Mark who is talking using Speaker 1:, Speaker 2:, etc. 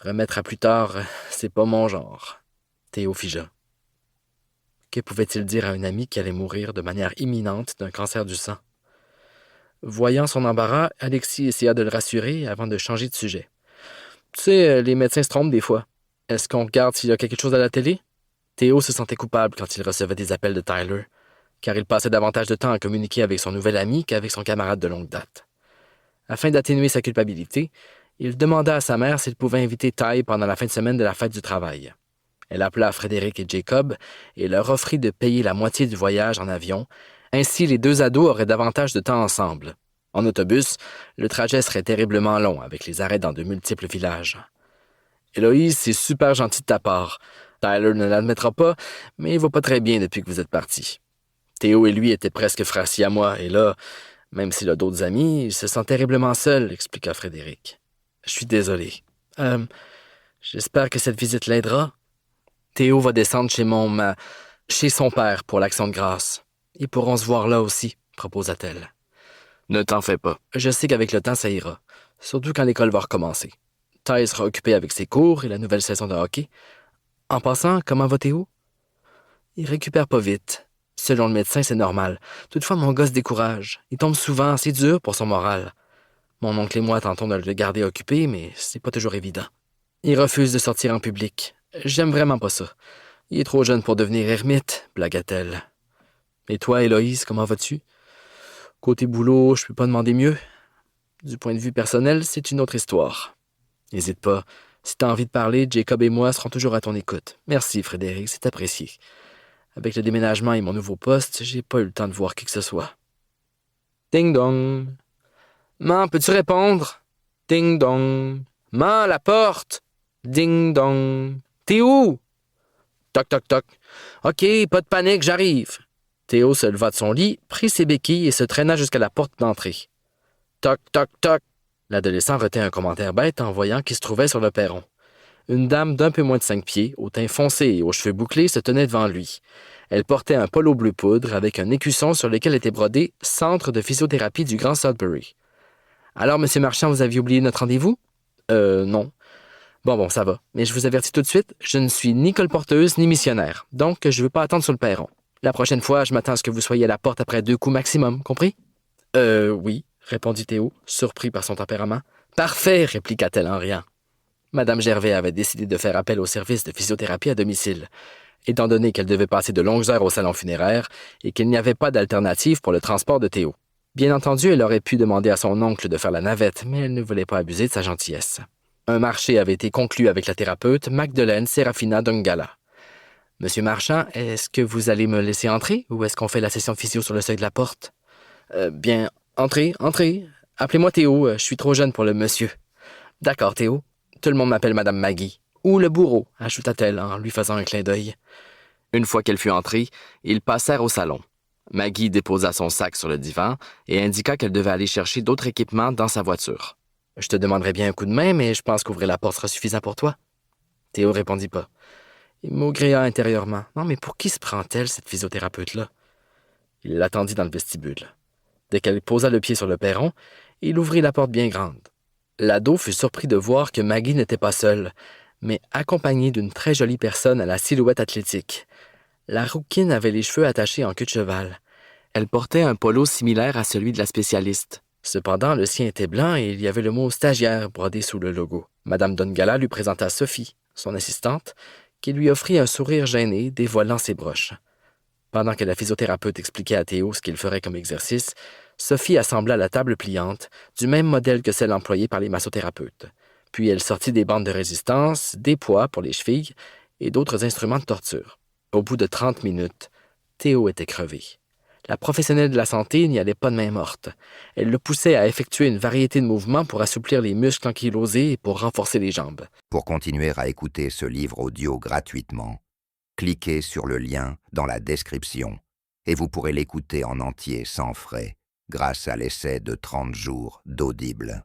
Speaker 1: Remettre à plus tard, c'est pas mon genre. Théo figea. Que pouvait-il dire à un ami qui allait mourir de manière imminente d'un cancer du sang? Voyant son embarras, Alexis essaya de le rassurer avant de changer de sujet. Tu sais, les médecins se trompent des fois. Est-ce qu'on regarde s'il y a quelque chose à la télé? Théo se sentait coupable quand il recevait des appels de Tyler, car il passait davantage de temps à communiquer avec son nouvel ami qu'avec son camarade de longue date. Afin d'atténuer sa culpabilité, il demanda à sa mère s'il pouvait inviter Ty pendant la fin de semaine de la fête du travail. Elle appela Frédéric et Jacob et leur offrit de payer la moitié du voyage en avion. Ainsi, les deux ados auraient davantage de temps ensemble. En autobus, le trajet serait terriblement long, avec les arrêts dans de multiples villages. « Héloïse, c'est super gentil de ta part. Tyler ne l'admettra pas, mais il va pas très bien depuis que vous êtes partis. Théo et lui étaient presque frères siamois, et là, même s'il a d'autres amis, il se sent terriblement seul, expliqua Frédéric. Je suis désolé. J'espère que cette visite l'aidera. Théo va descendre chez son père pour l'Action de grâce. Ils pourront se voir là aussi, proposa-t-elle. Ne t'en fais pas. Je sais qu'avec le temps, ça ira. Surtout quand l'école va recommencer. Ty sera occupé avec ses cours et la nouvelle saison de hockey. En passant, comment va Théo? Il récupère pas vite. Selon le médecin, c'est normal. Toutefois, mon gars se décourage. Il tombe souvent, c'est dur pour son moral. Mon oncle et moi tentons de le garder occupé, mais c'est pas toujours évident. Il refuse de sortir en public. J'aime vraiment pas ça. Il est trop jeune pour devenir ermite, blagua-t-elle. Et toi, Héloïse, comment vas-tu? Côté boulot, je peux pas demander mieux. Du point de vue personnel, c'est une autre histoire. N'hésite pas. Si t'as envie de parler, Jacob et moi serons toujours à ton écoute. Merci, Frédéric, c'est apprécié. Avec le déménagement et mon nouveau poste, j'ai pas eu le temps de voir qui que ce soit. Ding-dong. Maman, peux-tu répondre? Ding-dong. Maman, la porte! Ding-dong. T'es où? Toc, toc, toc. OK, pas de panique, j'arrive. Théo se leva de son lit, prit ses béquilles et se traîna jusqu'à la porte d'entrée. Toc, toc, toc. L'adolescent retint un commentaire bête en voyant qui se trouvait sur le perron. Une dame d'un peu moins de 5 pieds, au teint foncé et aux cheveux bouclés, se tenait devant lui. Elle portait un polo bleu poudre avec un écusson sur lequel était brodé « Centre de physiothérapie du Grand Sudbury ». « Alors, Monsieur Marchand, vous aviez oublié notre rendez-vous? » Non. Bon, ça va. Mais je vous avertis tout de suite, je ne suis ni colporteuse ni missionnaire, donc je ne veux pas attendre sur le perron. La prochaine fois, je m'attends à ce que vous soyez à la porte après 2 coups maximum, compris? Oui, répondit Théo, surpris par son tempérament. Parfait, répliqua-t-elle en riant. Madame Gervais avait décidé de faire appel au service de physiothérapie à domicile, étant donné qu'elle devait passer de longues heures au salon funéraire et qu'il n'y avait pas d'alternative pour le transport de Théo. Bien entendu, elle aurait pu demander à son oncle de faire la navette, mais elle ne voulait pas abuser de sa gentillesse. Un marché avait été conclu avec la thérapeute Magdeleine Serafina Dongala. « Monsieur Marchand, est-ce que vous allez me laisser entrer ou est-ce qu'on fait la session de physio sur le seuil de la porte? »« Bien, entrez. Appelez-moi Théo, je suis trop jeune pour le monsieur. »« D'accord, Théo. Tout le monde m'appelle Madame Maggie. Ou le bourreau, ajouta-t-elle en lui faisant un clin d'œil. Une fois qu'elle fut entrée, ils passèrent au salon. Maggie déposa son sac sur le divan et indiqua qu'elle devait aller chercher d'autres équipements dans sa voiture. « Je te demanderai bien un coup de main, mais je pense qu'ouvrir la porte sera suffisant pour toi. » Théo répondit pas. Il maugréa intérieurement. Non, mais pour qui se prend-elle, cette physiothérapeute-là? Il l'attendit dans le vestibule. Dès qu'elle posa le pied sur le perron, il ouvrit la porte bien grande. L'ado fut surpris de voir que Maggie n'était pas seule, mais accompagnée d'une très jolie personne à la silhouette athlétique. La rouquine avait les cheveux attachés en queue de cheval. Elle portait un polo similaire à celui de la spécialiste. Cependant, le sien était blanc et il y avait le mot « stagiaire » brodé sous le logo. Madame Dongala lui présenta Sophie, son assistante, qui lui offrit un sourire gêné, dévoilant ses broches. Pendant que la physiothérapeute expliquait à Théo ce qu'il ferait comme exercice, Sophie assembla la table pliante, du même modèle que celle employée par les massothérapeutes. Puis elle sortit des bandes de résistance, des poids pour les chevilles et d'autres instruments de torture. Au bout de 30 minutes, Théo était crevé. La professionnelle de la santé n'y allait pas de main morte. Elle le poussait à effectuer une variété de mouvements pour assouplir les muscles ankylosés et pour renforcer les jambes.
Speaker 2: Pour continuer à écouter ce livre audio gratuitement, cliquez sur le lien dans la description et vous pourrez l'écouter en entier sans frais grâce à l'essai de 30 jours d'Audible.